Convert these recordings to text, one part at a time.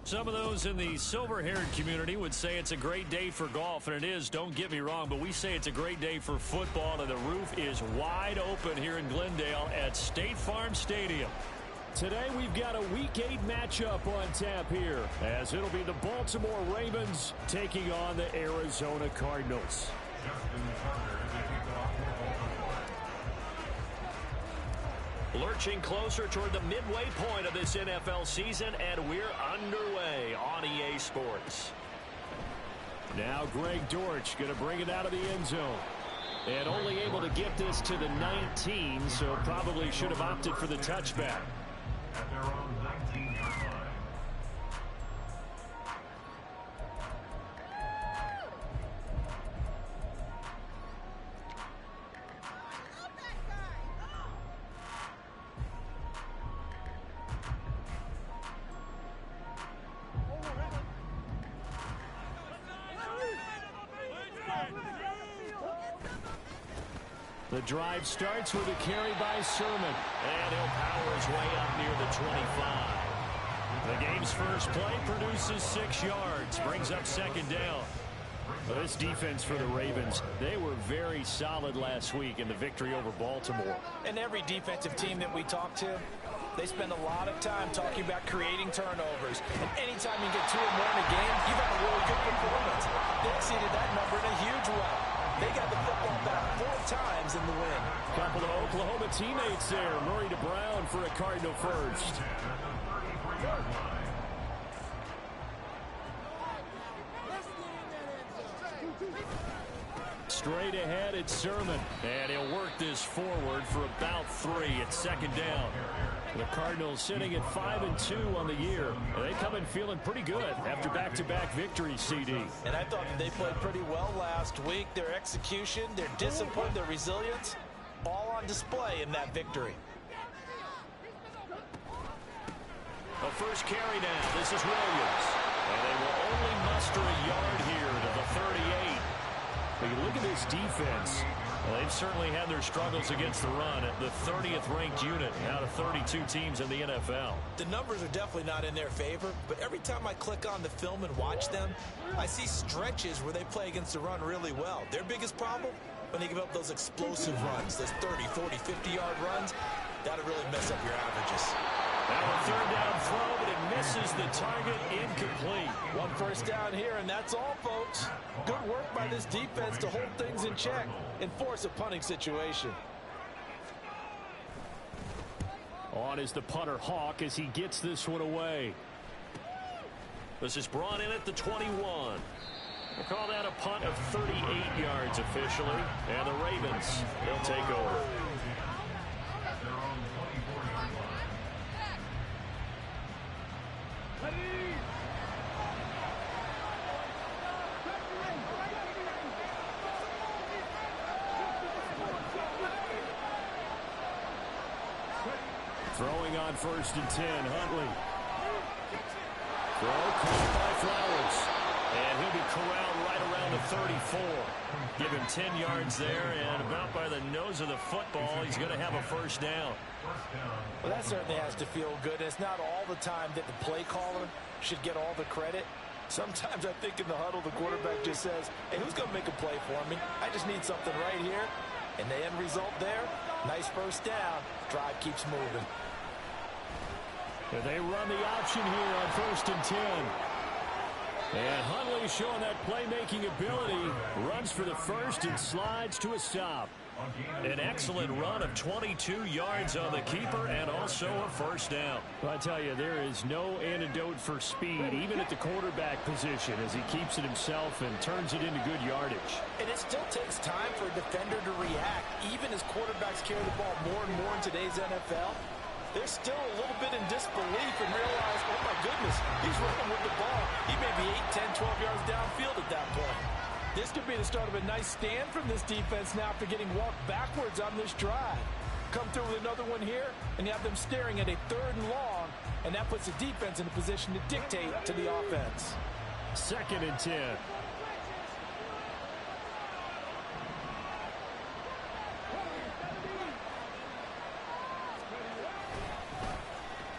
Some of those in the silver-haired community would say it's a great day for golf, and it is, don't get me wrong, but we say it's a great day for football, and the roof is wide open here in Glendale at State Farm Stadium. Today we've got a Week 8 matchup on tap here, as it'll be the Baltimore Ravens taking on the Arizona Cardinals. Lurching closer toward the midway point of this NFL season, and we're underway on EA Sports. Now Greg Dortch going to bring it out of the end zone. And only able to get this to the 19, so probably should have opted for the touchback. At their own 19-yard line. The drive starts with a carry by Sermon. And he'll power his way up near the 25. The game's first play produces 6 yards, brings up second down. Well, this defense for the Ravens, they were very solid last week in the victory over Baltimore. And every defensive team that we talk to, they spend a lot of time talking about creating turnovers. And anytime you get 2 or more in a game, you've had a really good performance. They exceeded that number in a huge way. They got the football back 4 times in the win. Couple of Oklahoma teammates there. Murray to Brown for a Cardinal first. Straight ahead, it's Sermon. And he'll work this forward for about 3 at second down. The Cardinals sitting at 5-2 on the year. They come in feeling pretty good after back-to-back victories, CD. And I thought they played pretty well last week. Their execution, their discipline, their resilience, all on display in that victory. The first carry now. This is Williams. And they will only muster a yard here to the 38. But you look at this defense. Well, they've certainly had their struggles against the run at the 30th ranked unit out of 32 teams in the NFL. The numbers are definitely not in their favor, but every time I click on the film and watch them, I see stretches where they play against the run really well. Their biggest problem, when they give up those explosive runs, those 30, 40, 50-yard runs, that'll really mess up your averages. Now a third down throw, but it misses the target, incomplete. 1 first down here, and that's all, folks. Good work by this defense to hold things in check and force a punting situation. On is the punter Hawk as he gets this one away. This is brought in at the 21. We'll call that a punt of 38 yards officially, and the Ravens, they'll take over. Throwing on 1st and 10, Huntley. Throw caught by Flowers. And he'll be corralled right around the 34. Give him 10 yards there, and about by the nose of the football, he's going to have a first down. Well, that certainly has to feel good. It's not all the time that the play caller should get all the credit. Sometimes I think in the huddle, the quarterback just says, hey, who's going to make a play for me? I just need something right here. And the end result there, nice first down. Drive keeps moving. They run the option here on 1st and 10. And Huntley showing that playmaking ability. Runs for the first and slides to a stop. An excellent run of 22 yards on the keeper and also a first down. Well, I tell you, there is no antidote for speed, even at the quarterback position, as he keeps it himself and turns it into good yardage. And it still takes time for a defender to react. Even as quarterbacks carry the ball more and more in today's NFL, they're still a little bit in disbelief and realize, oh my goodness, he's running with the ball. He may be 8, 10, 12 yards downfield at that point. This could be the start of a nice stand from this defense now after getting walked backwards on this drive. Come through with another one here, and you have them staring at a 3rd and long, and that puts the defense in a position to dictate to the offense. 2nd and 10.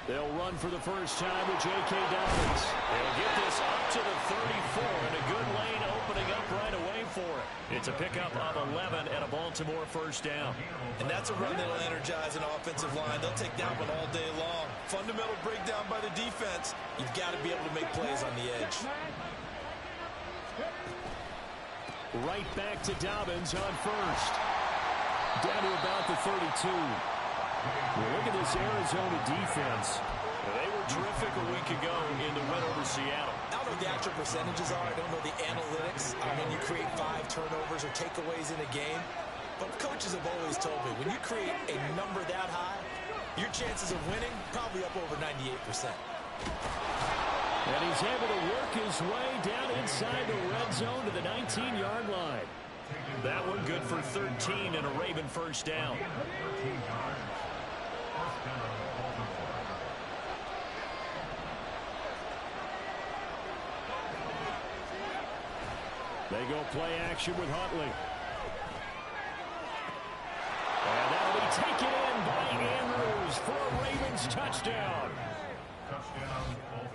They'll run for the first time with J.K. Dobbins. They'll get this up to the 34, and a good lane opening up right away for it. It's a pickup of 11 and a Baltimore first down. And that's a run that'll energize an offensive line. They'll take that one all day long. Fundamental breakdown by the defense. You've got to be able to make plays on the edge. Right back to Dobbins on first. Down to about the 32. Well, look at this Arizona defense. They were terrific a week ago in the win over Seattle. I don't know what the actual percentages are. I don't know the analytics. When you create 5 turnovers or takeaways in a game. But coaches have always told me, when you create a number that high, your chances of winning probably up over 98%. And he's able to work his way down inside the red zone to the 19-yard line. That one good for 13 and a Raven first down. They go play action with Huntley. And that'll be taken in by Andrews for a Ravens touchdown.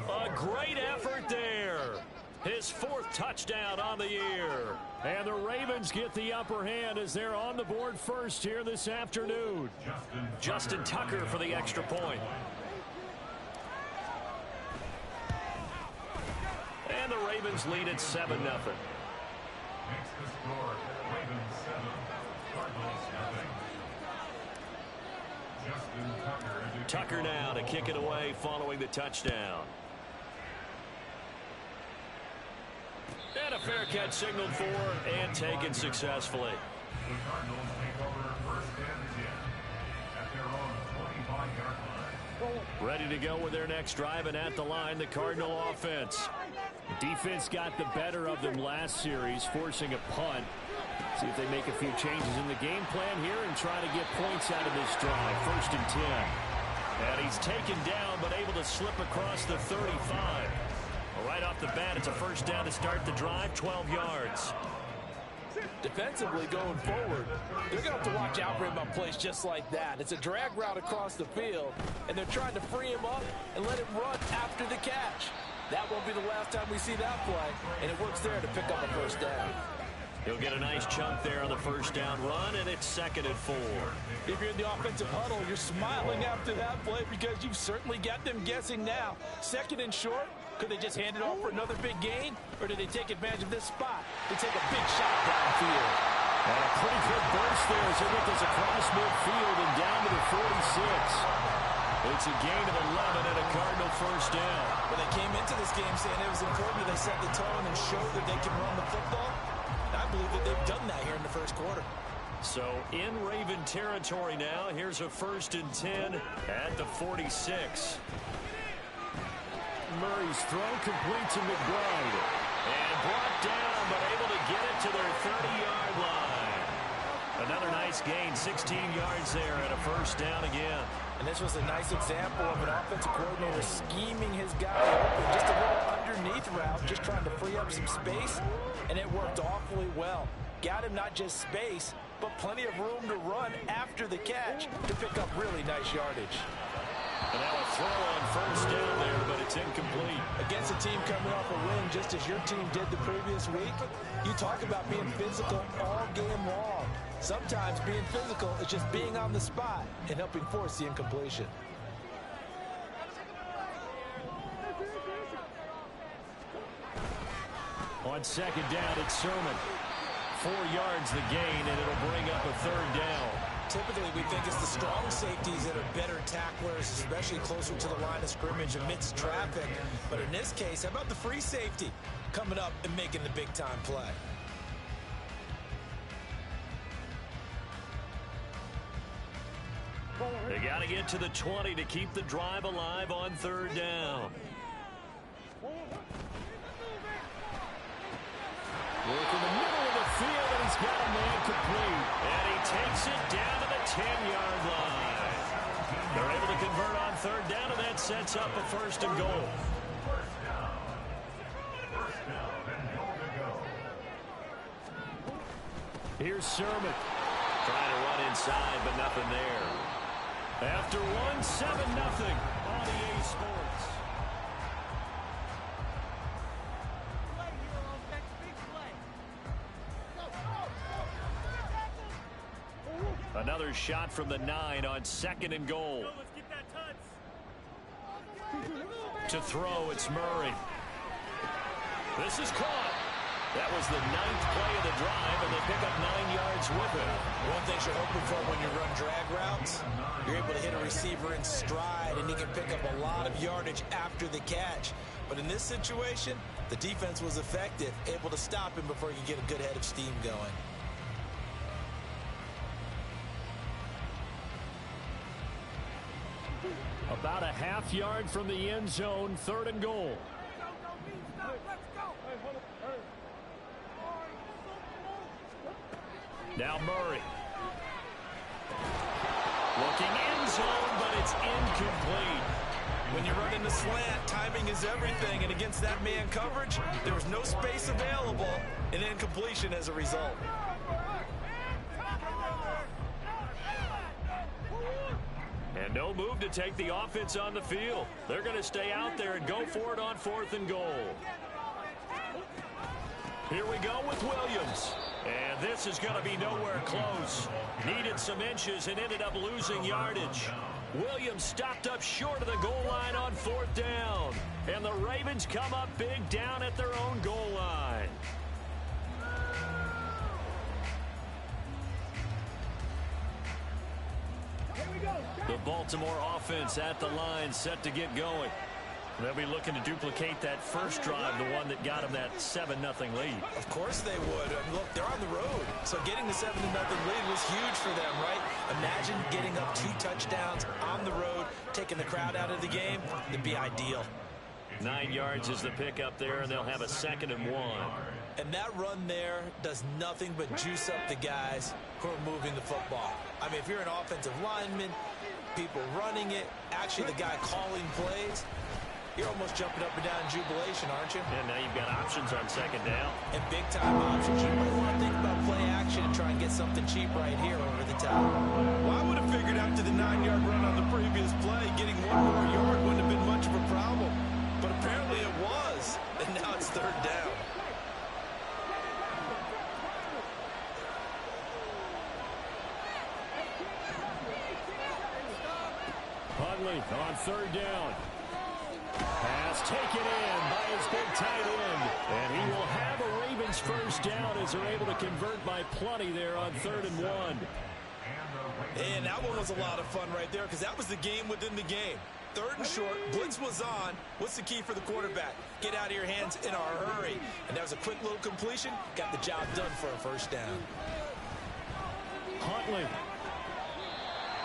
A great effort there. His 4th touchdown on the year. And the Ravens get the upper hand as they're on the board first here this afternoon. Justin Tucker for the extra point. And the Ravens lead at 7-0. Makes the score Ravens 7, Cardinals nothing. Justin Tucker now to kick it away following the touchdown. And a fair catch signaled for and taken successfully. The Cardinals take over first and 10 at their own 25-yard line. Ready to go with their next drive, and at the line, the Cardinal offense. Defense got the better of them last series, forcing a punt. See if they make a few changes in the game plan here and try to get points out of this drive. First and 10. And he's taken down, but able to slip across the 35. Right off the bat, it's a first down to start the drive, 12 yards. Defensively going forward, they're going to have to watch out for him on plays just like that. It's a drag route across the field, and they're trying to free him up and let him run after the catch. That won't be the last time we see that play, and it works there to pick up a first down. He'll get a nice chunk there on the first down run, and it's 2nd and 4. If you're in the offensive huddle, you're smiling after that play because you've certainly got them guessing now. 2nd and short, could they just hand it off for another big gain, or did they take advantage of this spot to take a big shot downfield? And a pretty good burst there as it gets across midfield and down to the 46. It's a gain of 11 and a Cardinal first down. When they came into this game saying it was important that they set the tone and show that they can run the football, I believe that they've done that here in the first quarter. So in Raven territory now, here's a 1st and 10 at the 46. Murray's throw complete to McBride. And brought down, but able to get it to their 30-yard line. Another nice gain, 16 yards there, and a first down again. And this was a nice example of an offensive coordinator scheming his guy open. Just a little underneath route, just trying to free up some space, and it worked awfully well. Got him not just space, but plenty of room to run after the catch to pick up really nice yardage. And now a throw on first down there, but it's incomplete. Against a team coming off a win, just as your team did the previous week, you talk about being physical all game long. Sometimes being physical is just being on the spot and helping force the incompletion. On second down, it's Sermon. 4 yards the gain, and it'll bring up a 3rd down. Typically, we think it's the strong safeties that are better tacklers, especially closer to the line of scrimmage amidst traffic. But in this case, how about the free safety coming up and making the big-time play? They got to get to the 20 to keep the drive alive on 3rd down. Work in the middle of the field, and he's got a man complete. And he takes it down to the 10-yard line. They're able to convert on 3rd down, and that sets up a 1st and goal. Here's Sermon. Trying to run inside, but nothing there. After 1, 7-0 on the Another shot from the 9 on 2nd and goal. To throw, it's Murray. This is caught. That was the 9th play of the drive, and they pick up 9 yards with it. One thing you're hoping for when you run drag routes, you're able to hit a receiver in stride, and he can pick up a lot of yardage after the catch. But in this situation, the defense was effective, able to stop him before he could get a good head of steam going. About a half yard from the end zone, 3rd and goal. Now Murray. Looking end zone, but it's incomplete. When you run in the slant, timing is everything, and against that man coverage, there was no space available, and incompletion as a result. And no move to take the offense on the field. They're going to stay out there and go for it on 4th and goal. Here we go with Williams. And this is going to be nowhere close. Needed some inches and ended up losing yardage. Williams stopped up short of the goal line on 4th down. And the Ravens come up big down at their own goal line. The Baltimore offense at the line, set to get going. They'll be looking to duplicate that first drive, the one that got them that 7-0 lead. Of course they would. And look, they're on the road. So getting the 7-0 lead was huge for them, right? Imagine getting up 2 touchdowns on the road, taking the crowd out of the game. It'd be ideal. 9 yards is the pickup there, and they'll have a 2nd and 1. And that run there does nothing but juice up the guys who are moving the football. I mean, if you're an offensive lineman, people running it, actually the guy calling plays, you're almost jumping up and down in jubilation, aren't you? And now you've got options on 2nd down. And big-time options. You might want to think about play action and try and get something cheap right here over the top. Well, I would have figured after the 9-yard run on the previous play, getting 1 more yard wouldn't have been much of a problem. But apparently it was, and now it's 3rd down. Huntley on 3rd down. Pass taken in by his big tight end. And he will have a Ravens first down as they're able to convert by plenty there on 3rd and 1. And that one was a lot of fun right there because that was the game within the game. 3rd and short, blitz was on. What's the key for the quarterback? Get out of your hands in a hurry. And that was a quick little completion. Got the job done for a first down. Huntley.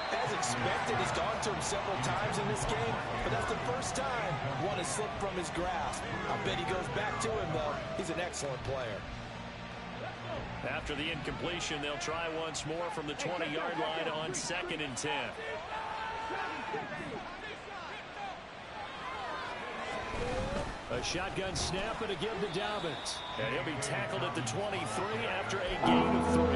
As expected, he's gone to him several times in this game, but that's the first time one has slipped from his grasp. I bet he goes back to him, though. He's an excellent player. After the incompletion, they'll try once more from the 20-yard line on 2nd and 10. A shotgun snap and a give to Dobbins. And he'll be tackled at the 23 after a gain of 3.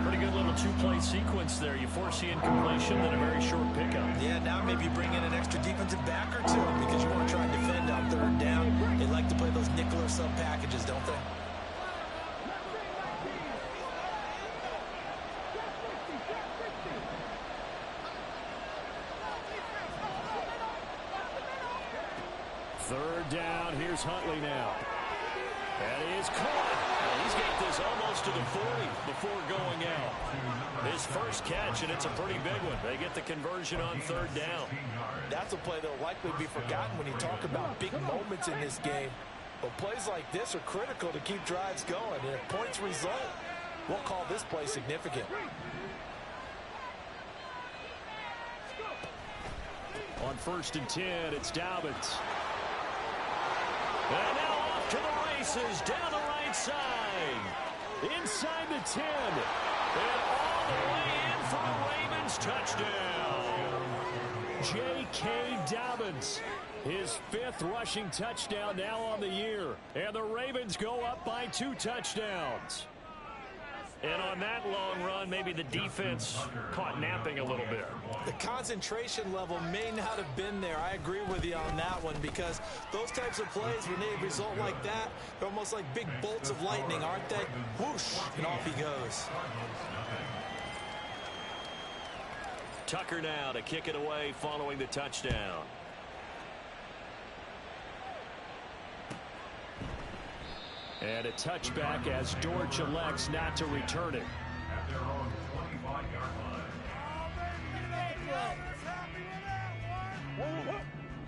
Pretty good little 2-play sequence there. You force the incompletion, then a very short pickup. Yeah, now maybe you bring in an extra defensive back or 2 because you want to try and defend on 3rd down. They like to play those nickel or sub packages, don't they? Third down, here's Huntley now. That is caught. And he's got this almost to the 40 before going out. His first catch, and it's a pretty big one. They get the conversion on 3rd down. That's a play that will likely be forgotten when you talk about big moments in this game. But plays like this are critical to keep drives going. And if points result, we'll call this play significant. On 1st and 10, it's Dobbins. And now off to the races, down the right side. Inside the 10. And all the way in for a Ravens touchdown. J.K. Dobbins, his 5th rushing touchdown now on the year. And the Ravens go up by 2 touchdowns. And on that long run, maybe the defense caught napping a little bit. The concentration level may not have been there. I agree with you on that one because those types of plays, when they result like that, they're almost like big bolts of lightning, aren't they? Whoosh, and off he goes. Tucker now to kick it away following the touchdown. And a touchback as Dortch elects not to return it. At their own 25-yard line.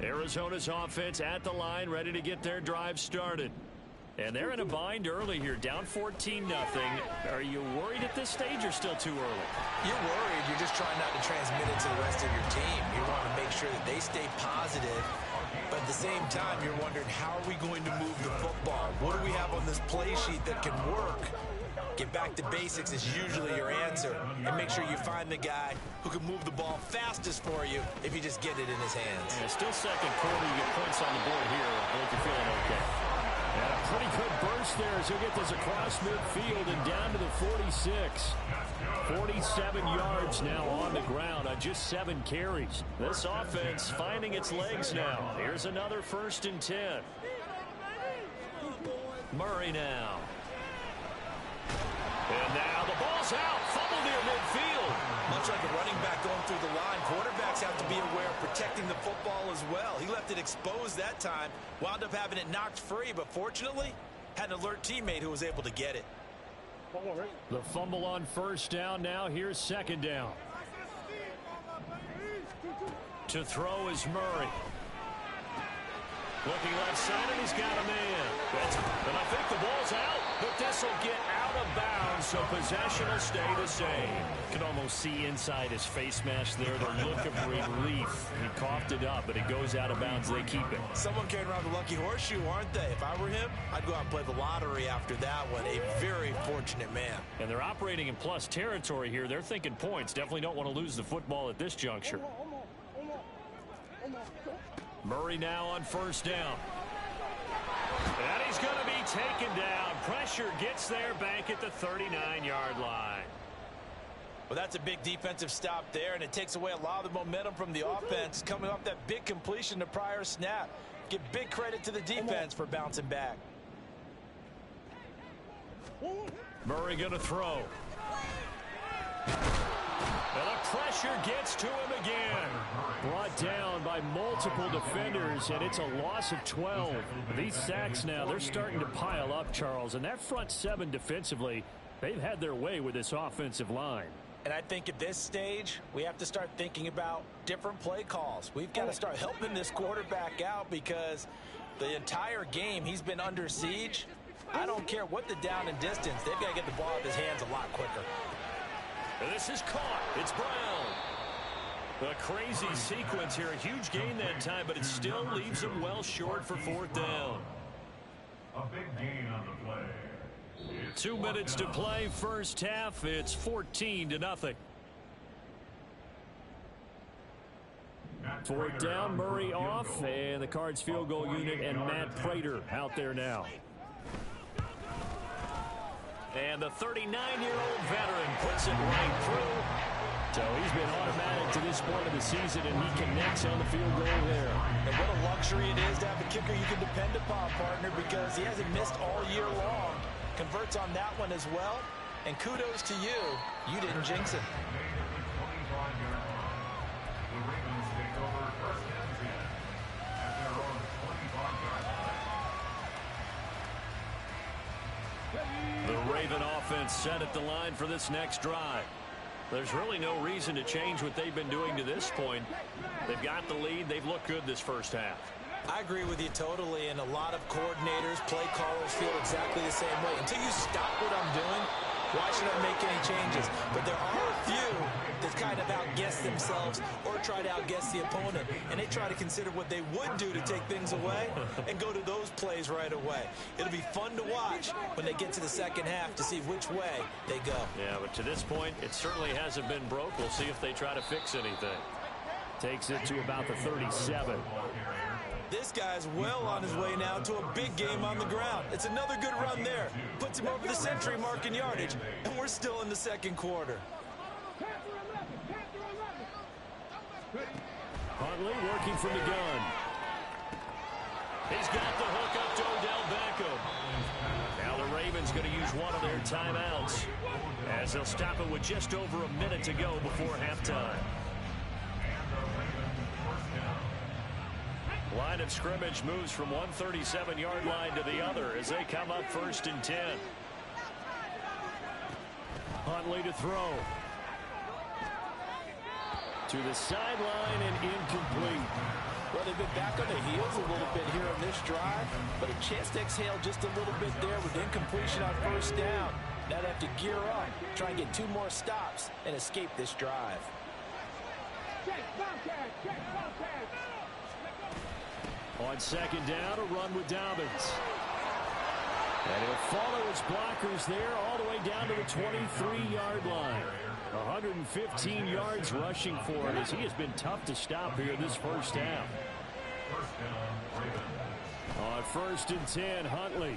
Arizona's offense at the line, ready to get their drive started. And they're in a bind early here, down 14-0. Are you worried at this stage or still too early? You're worried. You're just trying not to transmit it to the rest of your team. You want to make sure that they stay positive. But at the same time, you're wondering, how are we going to move the football? What do we have on this play sheet that can work? Get back to basics is usually your answer. And make sure you find the guy who can move the ball fastest for you if you just get it in his hands. Yeah, still second quarter. You get points on the board here. I think you're feeling okay. And a pretty good burst there as he'll get this across midfield and down to the 46. 47 yards now on the ground on just 7 carries. This offense finding its legs now. Here's another 1st and 10. Murray now. And now the ball's out. Fumble near midfield. Much like a running back going through the line, quarterbacks have to be aware of protecting the football as well. He left it exposed that time, wound up having it knocked free, but fortunately had an alert teammate who was able to get it. The fumble on 1st down. Now here's 2nd down. To throw is Murray. Looking left side, and he's got a man. And I think the ball's out, but this will get out of bounds, so possession will stay the same. You can almost see inside his face mask there, the look of relief. He coughed it up, but it goes out of bounds. They keep it. Someone carrying around the lucky horseshoe, aren't they? If I were him, I'd go out and play the lottery after that one. A very fortunate man. And they're operating in plus territory here. They're thinking points. Definitely don't want to lose the football at this juncture. Murray now on 1st down. And he's going to be taken down. Pressure gets there back at the 39-yard line. Well, that's a big defensive stop there, and it takes away a lot of the momentum from the offense coming off that big completion the prior snap. Give big credit to the defense for bouncing back. Murray going to throw. And the pressure gets to him again. Brought down by multiple defenders, and it's a loss of 12. These sacks now, they're starting to pile up, Charles. And that front 7 defensively, they've had their way with this offensive line. And I think at this stage, we have to start thinking about different play calls. We've got to start helping this quarterback out because the entire game he's been under siege. I don't care what the down and distance. They've got to get the ball out of his hands a lot quicker. And this is caught. It's Brown. A crazy sequence here. A huge gain that time, but it still leaves him well short for 4th down. A big gain on the play. 2 minutes to play, 1st half. It's 14-0. 4th down, Murray off, and the Cards field goal unit and Matt Prater out there now. And the 39-year-old veteran puts it right through. So he's been automatic to this point of the season, and he connects on the field goal there. And what a luxury it is to have a kicker you can depend upon, partner, because he hasn't missed all year long. Converts on that one as well. And kudos to you. You didn't jinx it. The Ravens take over 1st and 10 at their own 25-yard line. The Raven offense set at the line for this next drive. There's really no reason to change what they've been doing to this point. They've got the lead. They've looked good this 1st half. I agree with you totally, and a lot of coordinators, play callers feel exactly the same way. Until you stop what I'm doing, why should I make any changes? But there are a few that kind of outguess themselves or try to outguess the opponent, and they try to consider what they would do to take things away and go to those plays right away. It'll be fun to watch when they get to the 2nd half to see which way they go. Yeah, but to this point, it certainly hasn't been broke. We'll see if they try to fix anything. Takes it to about the 37. This guy's well on his way now to a big game on the ground. It's another good run there. Puts him over the century mark in yardage, and we're still in the 2nd quarter. Huntley working from the gun. He's got the hook up to Odell Beckham. Now the Ravens going to use one of their timeouts as they'll stop it with just over a minute to go before halftime. Line of scrimmage moves from one 37-yard line to the other as they come up 1st and 10. Huntley to throw. To the sideline and incomplete. Well, they've been back on their heels a little bit here on this drive, but a chance to exhale just a little bit there with incompletion on 1st down. Now they have to gear up, try and get 2 more stops, and escape this drive. On 2nd down, a run with Dobbins. And he'll follow his blockers there all the way down to the 23-yard line. 115 yards rushing for him as he has been tough to stop here this 1st half. On 1st and 10, Huntley.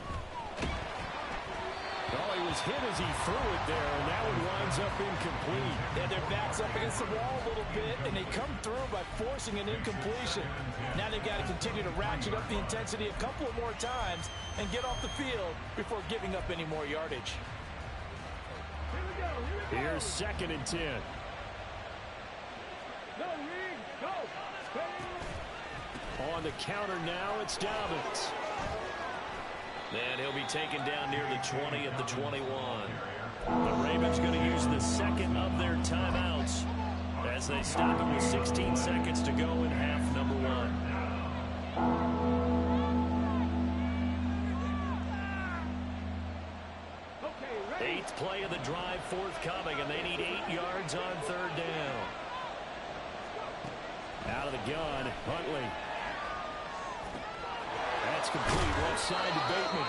Oh, he was hit as he threw it there, and that one winds up incomplete. And their back's up against the wall a little bit, and they come through by forcing an incompletion. Now they've got to continue to ratchet up the intensity a couple of more times and get off the field before giving up any more yardage. Here's 2nd and 10. On the counter now, it's Dobbins. And he'll be taken down near the 20 at the 21. The Ravens going to use the 2nd of their timeouts as they stop it with 16 seconds to go in half number 1. Eighth play of the drive forthcoming, and they need 8 yards on 3rd down. Out of the gun, Huntley. That's complete, left side to Bateman.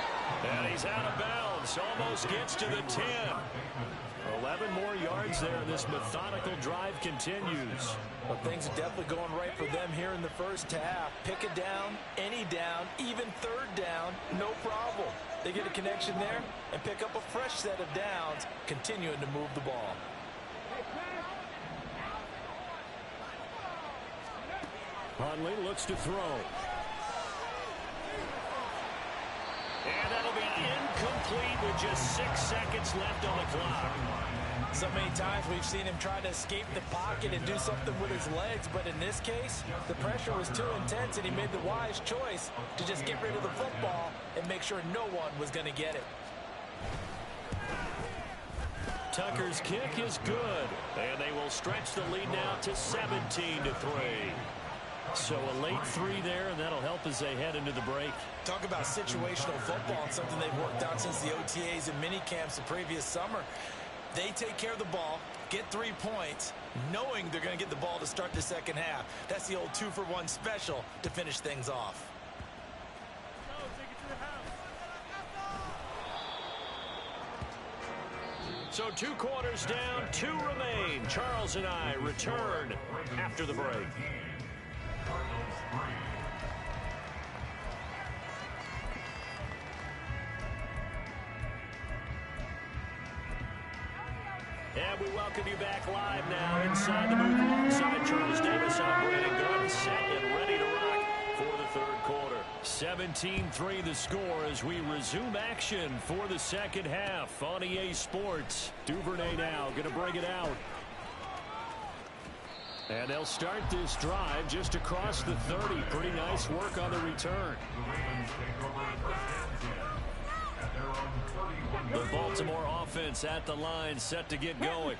And he's out of bounds, almost gets to the 10. 11 more yards there, and this methodical drive continues. Well, things are definitely going right for them here in the 1st half. Pick a down, any down, even 3rd down, no problem. They get a connection there and pick up a fresh set of downs, continuing to move the ball. Huntley looks to throw. And that'll be incomplete with just 6 seconds left on the clock. So many times we've seen him try to escape the pocket and do something with his legs, but in this case, the pressure was too intense and he made the wise choice to just get rid of the football and make sure no one was going to get it. Tucker's kick is good, and they will stretch the lead now to 17-3. So a late 3 there, and that'll help as they head into the break. Talk about situational football and something they've worked on since the OTAs and mini camps the previous summer. They take care of the ball, get 3 points, knowing they're going to get the ball to start the 2nd half. That's the old 2-for-1 special to finish things off. So 2 quarters down, 2 remain. Charles and I return after the break. And we welcome you back live now inside the booth alongside Charles Davis. I'm Brandon Gunn, set and ready to rock for the 3rd quarter. 17-3 the score as we resume action for the 2nd half on EA Sports. Duvernay now going to bring it out. And they'll start this drive just across the 30. Pretty nice work on the return. The Baltimore offense at the line set to get going.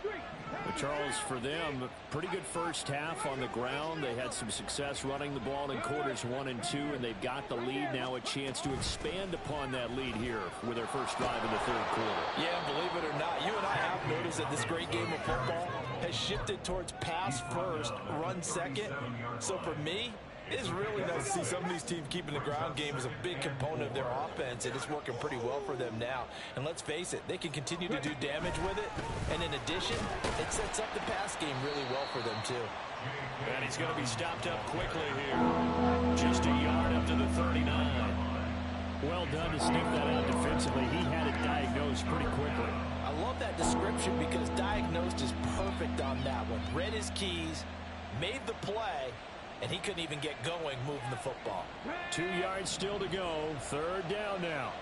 But Charles, for them, pretty good 1st half on the ground. They had some success running the ball in quarters 1 and 2, and they've got the lead now, a chance to expand upon that lead here with their 1st drive in the 3rd quarter. Yeah, believe it or not, you and I have noticed that this great game of football has shifted towards pass first, run second. So for me, it's really nice to see some of these teams keeping the ground game as a big component of their offense, and it's working pretty well for them now. And let's face it, they can continue to do damage with it. And in addition, it sets up the pass game really well for them, too. And he's going to be stopped up quickly here. Just a yard up to the 39. Well done to sniff that out defensively. He had it diagnosed pretty quickly. I love that description because diagnosed is perfect on that one. Read his keys, made the play, and he couldn't even get going moving the football. 2 yards still to go. 3rd down now.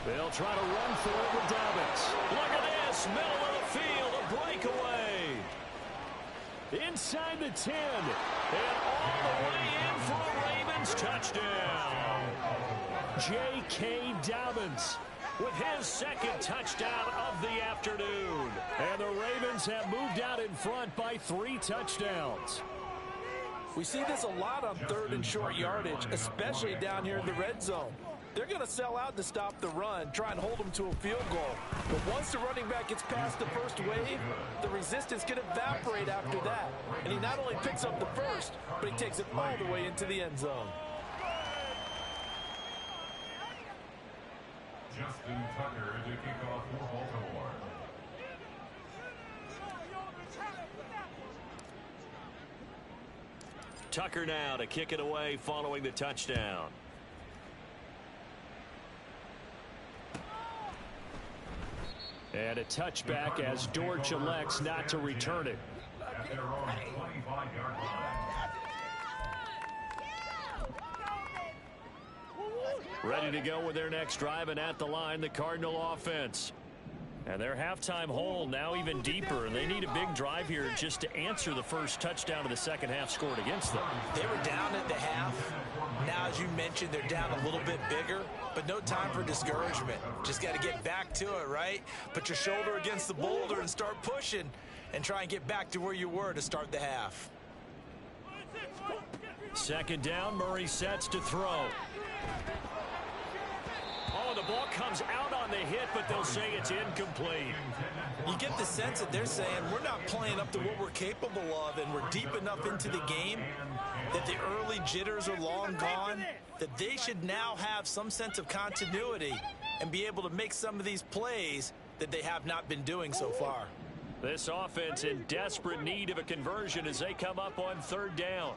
They'll try to run for it with Dobbins. Look at this, middle of the field, a breakaway. Inside the 10. And all the way in for a Ravens touchdown. J.K. Dobbins with his second touchdown of the afternoon. And the Ravens have moved out in front by 3 touchdowns. We see this a lot on 3rd and short yardage, especially down here in the red zone. They're going to sell out to stop the run, try and hold them to a field goal. But once the running back gets past the first wave, the resistance can evaporate after that. And he not only picks up the first, but he takes it all the way into the end zone. Justin Tucker to kick off for Baltimore. Tucker now to kick it away following the touchdown. And a touchback as Dortch elects not to return it. At their own 25-yard line. Ready to go with their next drive, and at the line, the Cardinal offense. And their halftime hole now even deeper. They need a big drive here just to answer the first touchdown of the second half scored against them. They were down at the half. Now, as you mentioned, they're down a little bit bigger, but no time for discouragement. Just got to get back to it, right? Put your shoulder against the boulder and start pushing and try and get back to where you were to start the half. Second down, Murray sets to throw. Oh, the ball comes out on the hit, but they'll say it's incomplete. You get the sense that they're saying we're not playing up to what we're capable of, and we're deep enough into the game that the early jitters are long gone, that they should now have some sense of continuity and be able to make some of these plays that they have not been doing so far. This offense in desperate need of a conversion as they come up on 3rd down.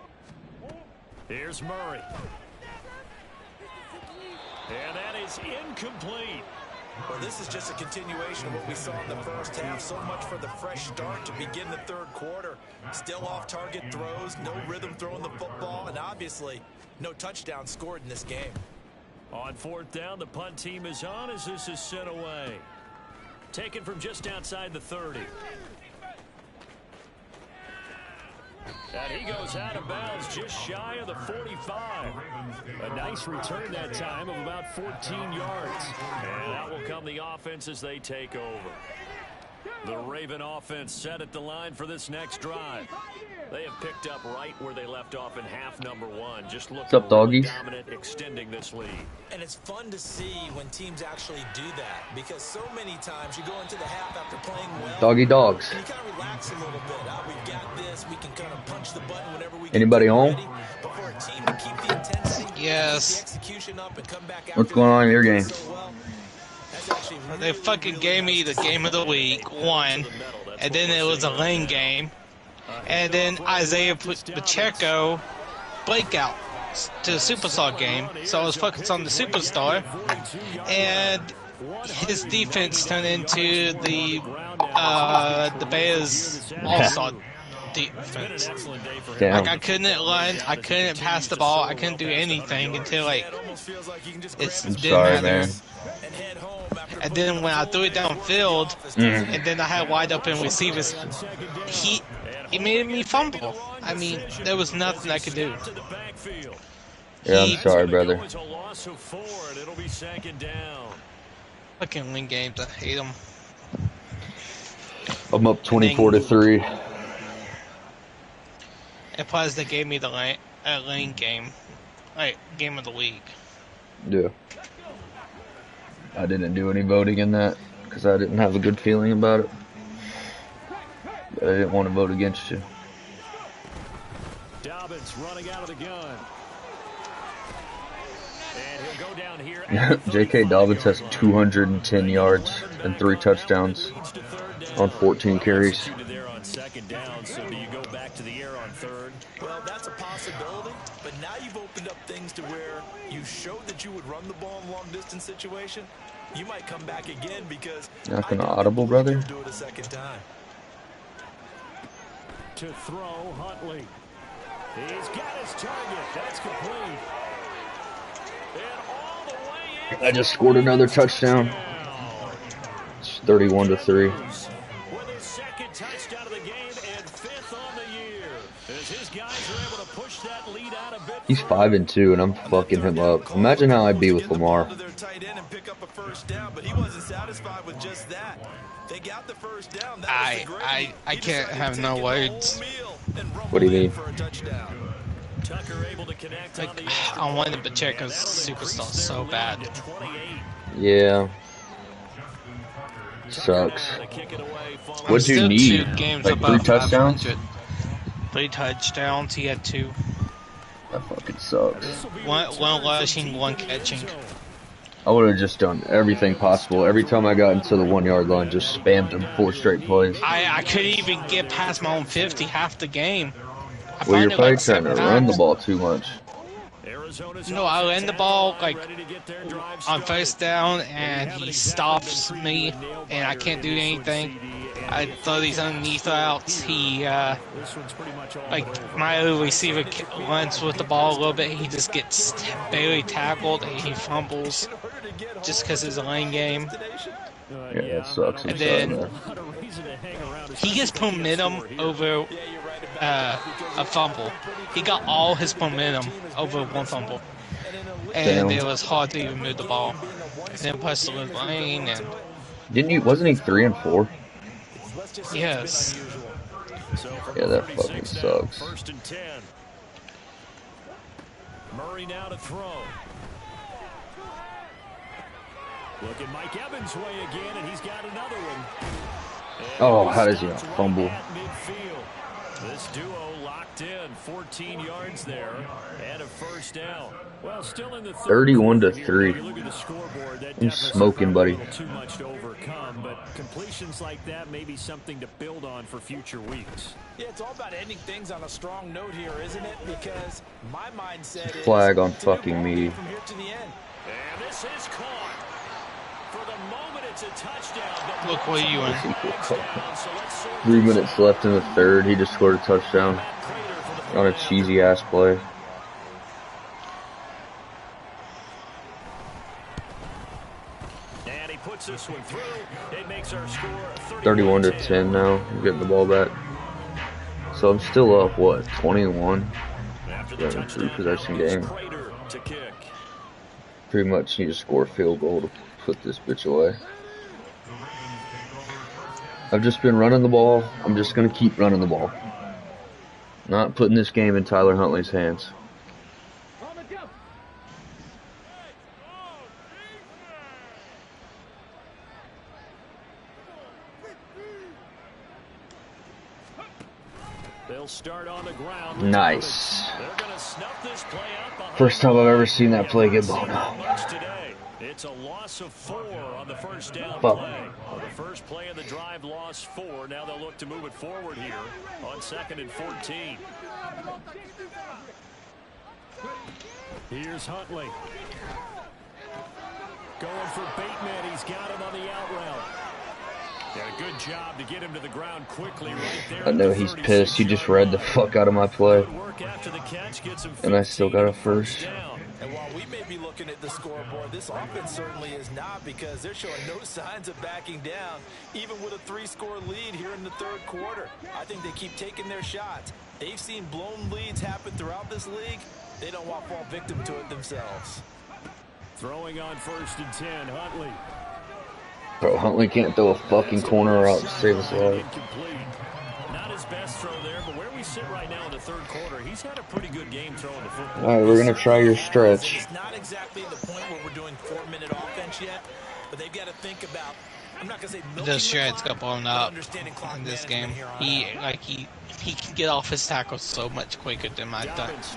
Here's Murray. And that is incomplete. Well, this is just a continuation of what we saw in the first half. So much for the fresh start to begin the 3rd quarter. Still off-target throws, no rhythm throwing the football, and obviously no touchdown scored in this game. On 4th down, the punt team is on as this is sent away. Taken from just outside the 30. And he goes out of bounds just shy of the 45. A nice return that time of about 14 yards. And out will come the offense as they take over. The Raven offense set at the line for this next drive. They have picked up right where they left off in half number 1. Just looking What's up, doggies? dominant, extending this lead. And it's fun to see when teams actually do that, because so many times you go into the half after playing well. Doggy dogs. And you kind of relax a little bit. We've got this. We can kind of punch the button whenever we Anybody get home? ready. But for a team to keep the intensity, Yes. keep the execution up and come back What's after going on in your they game? do so well, that's actually They fucking gave me the game of the week, 1, and then it was a lane game, and then Isaiah Pacheco breakout to the Superstar game, so I was focused on the Superstar, and his defense turned into the Bears All-Star defense. Damn. Like, I couldn't run, I couldn't pass the ball, I couldn't do anything until, like, it I'm didn't sorry, matter. man. And then when I threw it downfield, and then I had wide open receivers, he made me fumble. I mean, there was nothing I could do. Yeah, I'm sorry, brother. Fucking win games, I hate them. I'm up 24-3. And plus, they gave me the lane game, like game of the week. Yeah. I didn't do any voting in that because I didn't have a good feeling about it. But I didn't want to vote against you. Dobbins running out of the gun. And he'll go down here at J.K. Dobbins has 210 yards and 3 touchdowns on 14 carries. There on 2nd down, so do you go back to the air on 3rd? Well, that's a possibility, but now you've opened up things to where you showed that you would run the ball in a long-distance situation. You might come back again because Not gonna audible, brother. do it a second time. to throw Huntley. He's got his target. That's complete. And all the way in. I just scored another touchdown. It's 31-3. With his second touchdown of the game. game and 5th on the year. As his guys are able to push that lead out a bit. He's 5-2, and I'm fucking him up. Imagine how I'd be with Lamar. I can't have no words. What do you mean? Tucker able to connect Like, on the I wanted Pacheco's superstar so bad. Yeah. Sucks. What'd you Still need? 2 games Like 3 above touchdowns? 500. 3 touchdowns. He had 2. That fucking sucks. One rushing, 1 catching. I would have just done everything possible. Every time I got into the 1 yard line, just spammed him 4 straight plays. I couldn't even get past my own 50 half the game. Well, you're probably trying to run the ball too much. No, I ran the ball like on first down, and he stops me, and I can't do anything. I throw these underneath routes. He, like my receiver runs with the ball a little bit. He just gets barely tackled, and he fumbles just because it's a lane game. Yeah, that sucks. And then he gets momentum over a fumble. He got all his momentum over 1 fumble. And it was hard to even move the ball. And then plus the lane and Wasn't he 3 and 4? yes. Yeah, that fucking sucks. 1st and 10. Murray now to throw. Look at Mike Evans' way again, and he's got another one. Oh, how does he not fumble? This duo locked in, 14 yards there, and a 1st down. Well, still in the 31-3. Look at the scoreboard. That I'm smoking, buddy. Too much to overcome, but completions like that may be something to build on for future weeks. Yeah, it's all about ending things on a strong note here, isn't it? Because my mindset is Flag on fucking me. from here to the end. And this is caught. For the moment, it's a touchdown. Look what you in. 3 minutes left in the 3rd. He just scored a touchdown on a cheesy ass play. And he puts this one through. It makes our score 31-10 now. I'm getting the ball back. So I'm still up, what, 21? After Yeah, the 3-possession game. to kick. Pretty much need to score a field goal to put this bitch away. I've just been running the ball. I'm just going to keep running the ball. Not putting this game in Tyler Huntley's hands. They'll start on the ground. Nice. They're gonna snuff this play out. First time I've ever seen that play get blown out. It's a loss of 4 on the 1st down Fuck. play. The first play of the drive lost 4. Now they'll look to move it forward here on 2nd and 14. Here's Huntley. Going for Bateman. He's got him on the out route. Got a good job to get him to the ground quickly right there. I know he's pissed. He just read the fuck out of my play. And I still got a 1st. And while we may be looking at the scoreboard, this offense certainly is not, because they're showing no signs of backing down, even with a 3-score lead here in the 3rd quarter. I think they keep taking their shots. They've seen blown leads happen throughout this league. They don't want to fall victim to it themselves. Throwing on 1st and 10, Huntley. Bro, Huntley can't throw a fucking corner out to save his life. Not his best throw there, but where we sit right now in the 3rd quarter, he's had a pretty good game throwing the football. Alright, we're going to try your stretch. It's not exactly the point where we're doing 4-minute offense yet, but they've got to think about, I'm not going to say The Shreds got blown up in this game. He can get off his tackles so much quicker than my guys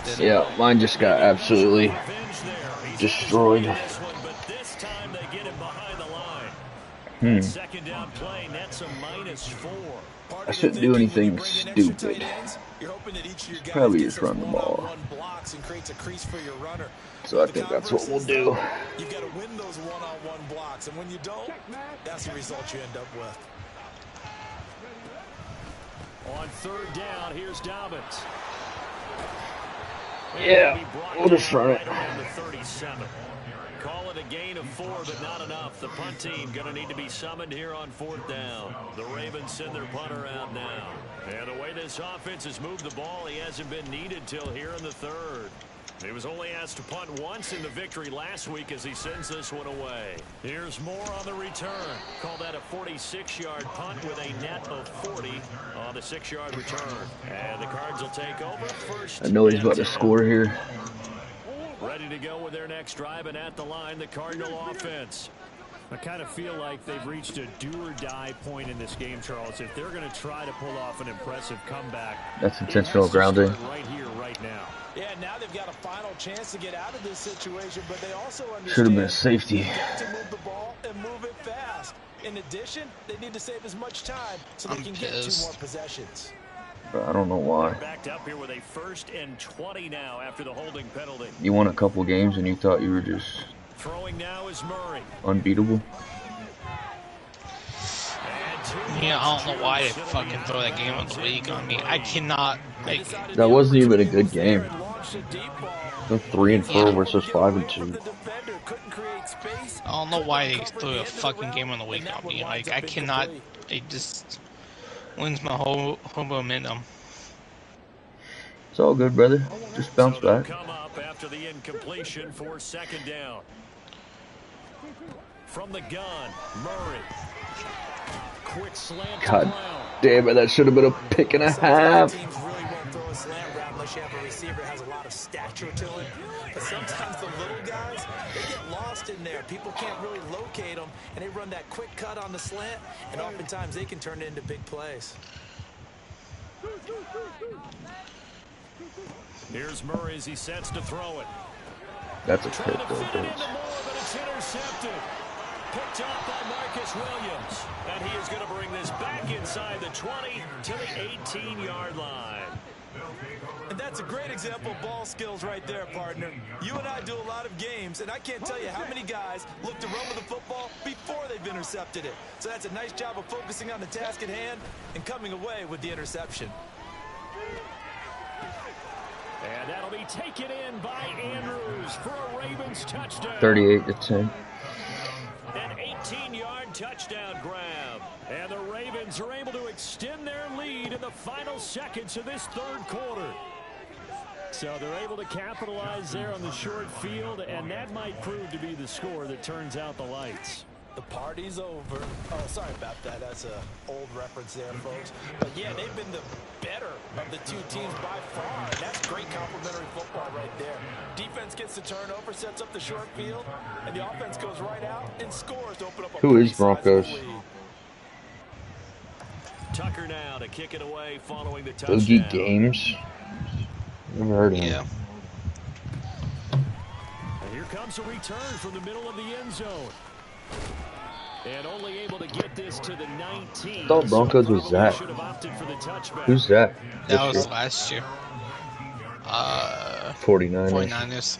did. Yeah, mine just got absolutely destroyed. Second down play, nets a -4. I shouldn't do anything stupid. Probably just run the ball. So I think that's what we'll do. You've got to win those one-on-one blocks, and when you don't, that's the result you end up with. On 3rd down, here's Dobbins. Yeah, we'll just run it. call it a gain of 4, but not enough. The punt team going to need to be summoned here on 4th down. The Ravens send their punter out now. And the way this offense has moved the ball, he hasn't been needed till here in the 3rd. He was only asked to punt once in the victory last week as he sends this one away. Here's more on the return. Call that a 46-yard punt with a net of 40 on the 6-yard return. And the Cards will take over first. I know he's about to score here. Ready to go with their next drive, and at the line, the Cardinal offense. I kind of feel like they've reached a do-or-die point in this game, Charles. If they're going to try to pull off an impressive comeback, that's intentional grounding. Right here, right now. Yeah, now they've got a final chance to get out of this situation, but they also understand should have been a safety. They've got to move the ball and move it fast. In addition, they need to save as much time so they can get 2 more possessions. I don't know why. Backed up here with a 1st and 20 now after the holding penalty. You won a couple games and you thought you were just throwing now is Murray. Unbeatable. Yeah, I don't know why they fucking throw that game of the week on me. I cannot make it. That wasn't even a good game. 3 and 4 versus 5 and 2. I don't know why they threw a fucking game of the week on me. Like, I cannot. It just wins my whole momentum. It's all good, brother. Just bounce back. Come up after the incompletion for 2nd down. From the gun, Murray. Quick slant. God damn it, that should have been a pick and a half. Teams really won't throw a slant route unless you have a receiver that has a lot of stature to it. But sometimes the little guys, they get lost in there. People can't really locate them, and they run that quick cut on the slant, and oftentimes they can turn it into big plays. Here's Murray as he sets to throw it. That's a pick, though, Vince. It's intercepted. Picked up by Marcus Williams. And he is going to bring this back inside the 20 to the 18-yard line. And that's a great example of ball skills right there, partner. You and I do a lot of games, and I can't tell you how many guys look to run with the football before they've intercepted it. So that's a nice job of focusing on the task at hand and coming away with the interception. And that'll be taken in by Andrews for a Ravens touchdown. 38-10. An 18-yard touchdown grab. And the Ravens are able to extend their lead in the final seconds of this 3rd quarter. So they're able to capitalize there on the short field, and that might prove to be the score that turns out the lights. The party's over. Oh, sorry about that. That's an old reference there, folks. But yeah, they've been the better of the 2 teams by far. And that's great complementary football right there. Defense gets the turnover, sets up the short field, and the offense goes right out and scores to open up a Who is Broncos? Tucker now to kick it away following the touchdown. Boogie Games? Never heard of him. Yeah. And here comes a return from the middle of the end zone. And only able to get this to the 19. I thought Broncos was Zach. Who's Zach? That was last year. 49ers.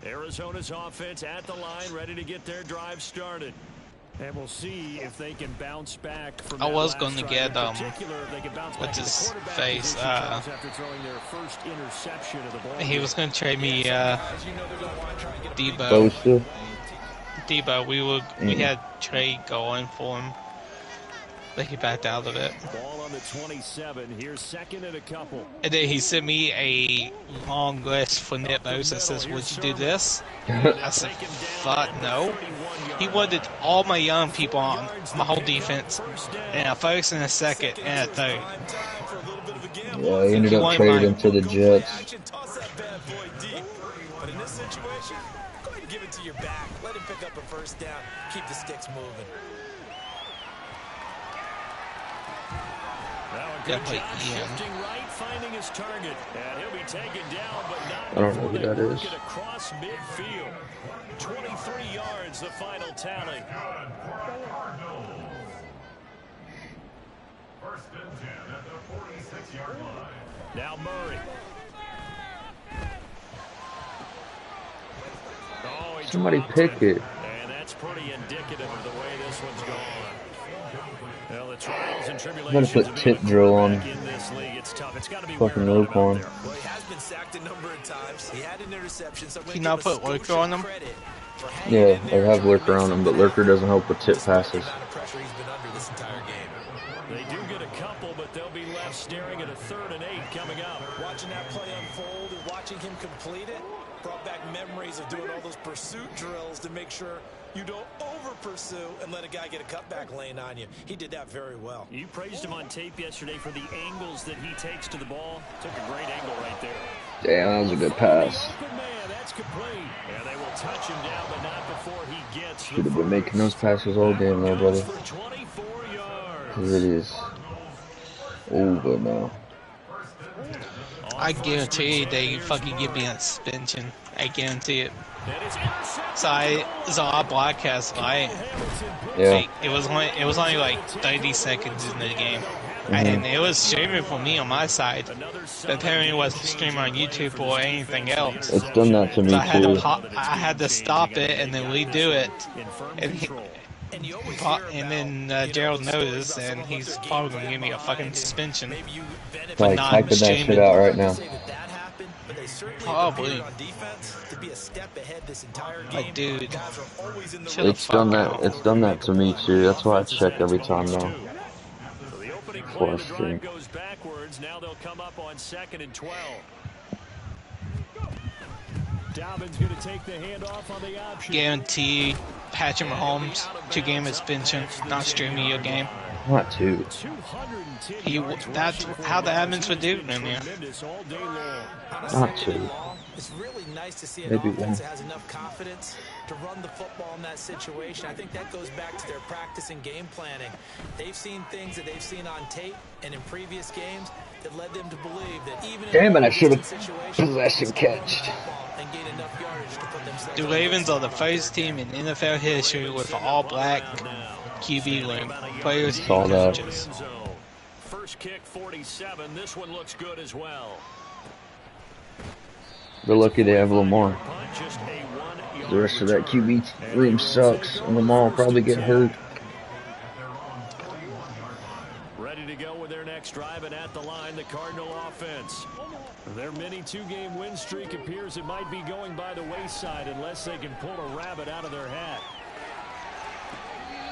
Arizona's offense at the line, ready to get their drive started. And we'll see if they can bounce back from I was going to get what's his face. After throwing their first interception of the ball. He was going to trade me Debo. We had trade going for him, but he backed out of it. Ball on the 27. Here's 2nd and a couple. And then he sent me a long list for Nick Bosa that says, "Would you do this?" I said, "Fuck no." He wanted all my young people on my whole defense, and a first and a 2nd and a 3rd. Yeah, he ended up trading him to the Jets. But in this situation, go ahead and give it to your back. Let him pick up a 1st down. Keep the sticks moving. Definitely Shifting right, finding his target. And he'll be taken down, but not I don't know who that is. across midfield. 23 yards, the final tally. 1st and 10 at the 46-yard line. Now Murray. Oh, Somebody pick it. And that's pretty indicative of the way this one's gone. Well, the trials and I'm tribulations gonna of put being tip a drill on quarterback in this league, it's tough. It's got to be fucking wearing on him out Roquan. there. Well, he has been sacked a number of times. He had an interception, so I'm Can going you to not give a put Lurker Scotia on him? credit for hanging Yeah, in I there, have trying to Lurker make on him, but something Lurker happen, doesn't help with tip despite passes. the amount of pressure he's been under this entire game. They do get a couple, but they'll be left staring at a 3rd and 8 coming up. Watching that play unfold and watching him complete it brought back memories of doing all those pursuit drills to make sure you don't over-pursue and let a guy get a cutback lane on you. He did that very well. You praised him on tape yesterday for the angles that he takes to the ball. Took a great angle right there. Damn, that was a good pass. Open man, that's complete. And they will touch him down, but not before he gets Should have been making those passes all game though, brother. for 24 yards. Because it is over now. I guarantee they fucking give me a suspension. I guarantee it. So I broadcast live. Yeah. It was only like 30 seconds in the game, and it was streaming for me on my side. But apparently, it wasn't streaming on YouTube or anything else. It's done that to me So too. I had to stop it and then redo it, and then Gerald noticed, and he's probably gonna give me a fucking suspension for Like not typing that shit streaming. out right now. Probably. Like, dude, It's done that. It's done that to me too. That's why I check every time now. So the opening play of the drive goes backwards. Now they'll come up on 2nd and 12. Dobbins going to take the handoff on the option. guarantee Patrick Mahomes 2-game suspension, not streaming your game. Not two. That's how the admins would do it in here. Not two. It's really nice to see an Maybe offense one. that has enough confidence to run the football in that situation. I think that goes back to their practice and game planning. They've seen things that they've seen on tape and in previous games that led them to believe that even Damn it, in I should have situations, possession catched. and gain enough yardage to put themselves The Ravens are the first team in NFL history with an all-black QB room, players Saw and that. coaches. First kick 47. This one looks good as well. They're lucky they have Lamar. Punt, just a 1 The rest of that QB room sucks, and Lamar will probably get hurt. Ready to go with their next drive, and at the line, the Cardinal offense. Their mini 2-game win streak appears it might be going by the wayside unless they can pull a rabbit out of their hat.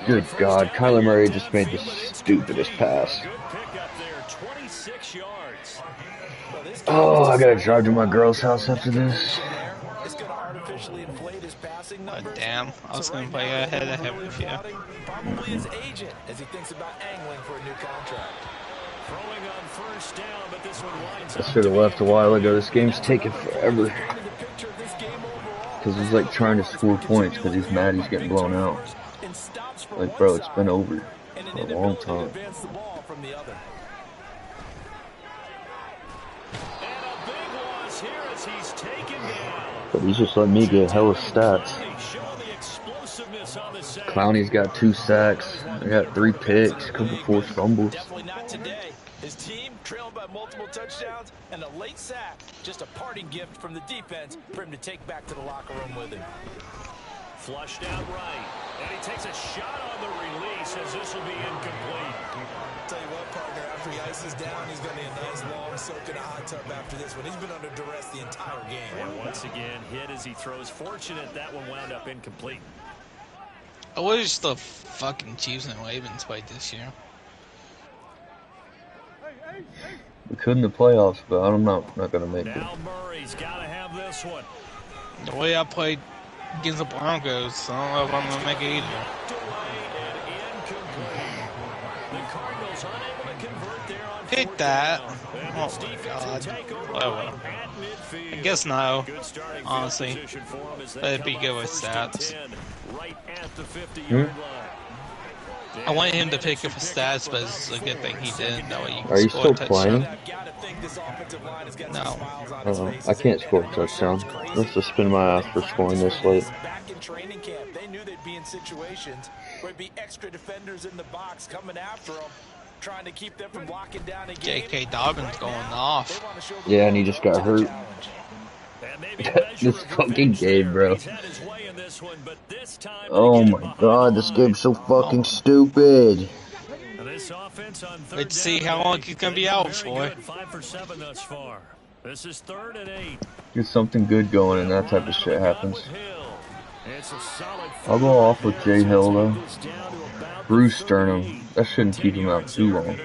Good God, Kyler Murray just made the stupidest pass. Good pickup there, 26 yards. Oh, I gotta drive to my girl's house after this. It's going to artificially inflate his passing But numbers. damn, I was going to play ahead with you. Probably his agent as he thinks about angling for a new contract. Throwing on first down, but this one winds I up. should have left a while ago. This game's taking forever. Painted a picture of this game overall. Because he's like trying to score points because he's mad he's getting blown out. And stops for Like, one bro, it's side, been over and an for a long inability to time. advance the ball from the other. And a big loss here as he's taken down. But he's just let me get hella stats. Showing the explosiveness on the sack. Clowney's got 2 sacks. I got 3 picks, a couple forced fumbles. Definitely not today. His team trailed by multiple touchdowns and a late sack. Just a parting gift from the defense for him to take back to the locker room with him. Flushed out right. And he takes a shot on the release as this will be incomplete. Tell you what, partner, after he ices down, he's going to need a nice long soak in a hot tub after this one. He's been under duress the entire game. And once again, hit as he throws. Fortunate that one wound up incomplete. I wish the fucking Chiefs and Ravens played this year. We could in the playoffs, but I'm not gonna make it. Now Murray's got to have this one. The way I played against the Broncos, I don't know if I'm going to make it either. Delay and incomplete. The Cardinals unable to convert there on Hit fourth that. down. And Oh this my defensive God. takeover Oh, well. right at midfield. I guess no, Good starting field honestly. position for 'em as they But it'd come be up good with first and stats. 10, right at the 50-yard line. I wanted him to pick up his stats, but it's a good thing he didn't. That way you can Are you score still a touchdown. playing? I've got to think this offensive line has got some No. smiles on its faces. I can't score a touchdown. Let's just spin my ass for scoring this late. Back in training camp, they knew they'd be in situations where it'd be extra defenders in the box coming after them, trying to keep them from locking down a game. J.K. Dobbins going off. They want to show the Yeah, and he just got hurt. challenge. And maybe a measure This of fucking revenge game, there. bro. He's had his way in this one, but this time Oh they get my behind God, the this line. game's so fucking stupid. And they This offense on third Let's see down how and long 8. he's gonna be They've out been for. very good, 5 for 7 thus far. This is 3rd and 8. Get something good going and that type of shit happens. I'll go off with Jay Hill though. Bruce Sternum. That shouldn't keep him out too long.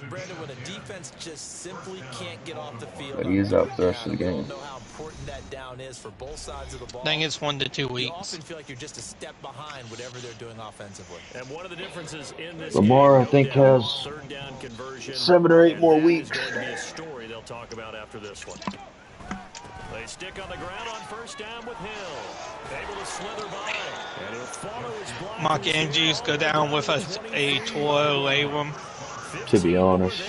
Brandon, when a defense just simply can't get off the field, But he is out for the rest of the game. know how important that down is for both sides of the ball. I think it's 1 to 2 You weeks. often feel like you're just a step behind whatever they're doing offensively. And one of the differences in this Lamar, game, I think, no doubt, has 3rd down conversion, 7 or 8 and more that weeks. is going to be a story they'll talk about after this one. They stick on the ground on 1st down with Hill. Able to slither by. And he'll follow his blockers. Mark Andrews go down with a toil labrum. To be honest,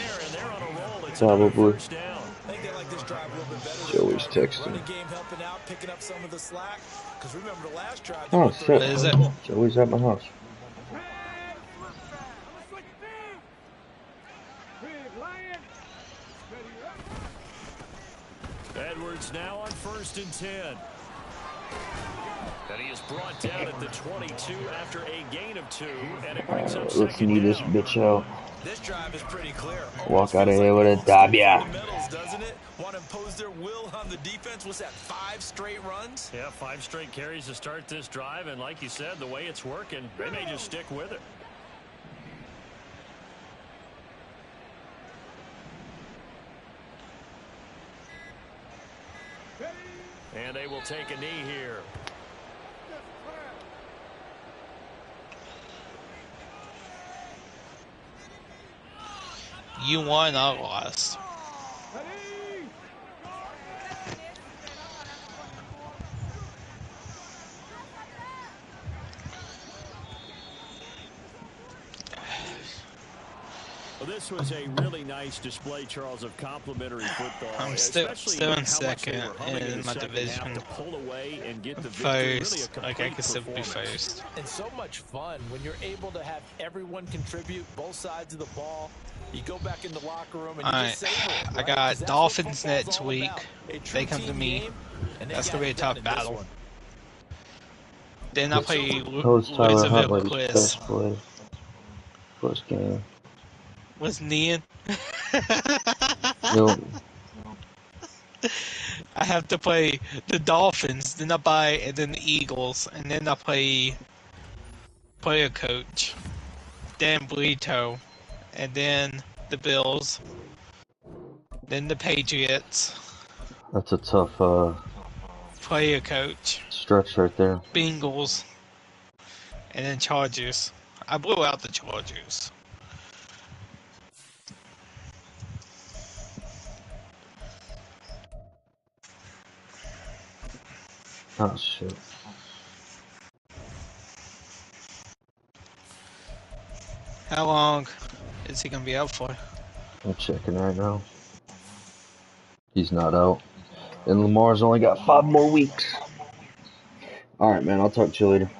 probably. Joey's texting. Oh shit! Is it? Joey's at my house. Edwards now on 1st and 10. And he is brought down at the 22 after a gain of 2, and it brings up 2nd Let's knee this bitch out. This drive is pretty clear. Walk out of here with a W. Doesn't it? Want to impose their will on the defense? Was that 5 straight runs? Yeah, 5 straight carries to start this drive, and like you said, the way it's working, they may just stick with it. And they will take a knee here. You won, I lost. Well, this was a really nice display, Charles, of complimentary football. I'm still in 2nd in my division. Pull away and get the First, like I could still be first. And so much fun when you're able to have everyone contribute, both sides of the ball. You go back in the locker room and you just savor it, right? I got 'Cause Dolphins that's what next football's all week. about. A true They come to team me. game, and they That's got gonna be a it done tough in this battle. one. Then I play Coach Tyler Louisville Huntley's Quiz. best play. First game. Was Nian? Nope. I have to play the Dolphins, then I buy, and then the Eagles, and then I play player coach, then Burrito, and then the Bills, then the Patriots, That's a tough player coach, stretch right there. Bengals, and then Chargers. I blew out the Chargers. Oh shit. How long is he gonna be out for? I'm checking right now. He's not out. And Lamar's only got 5 more weeks. Alright, man, I'll talk to you later.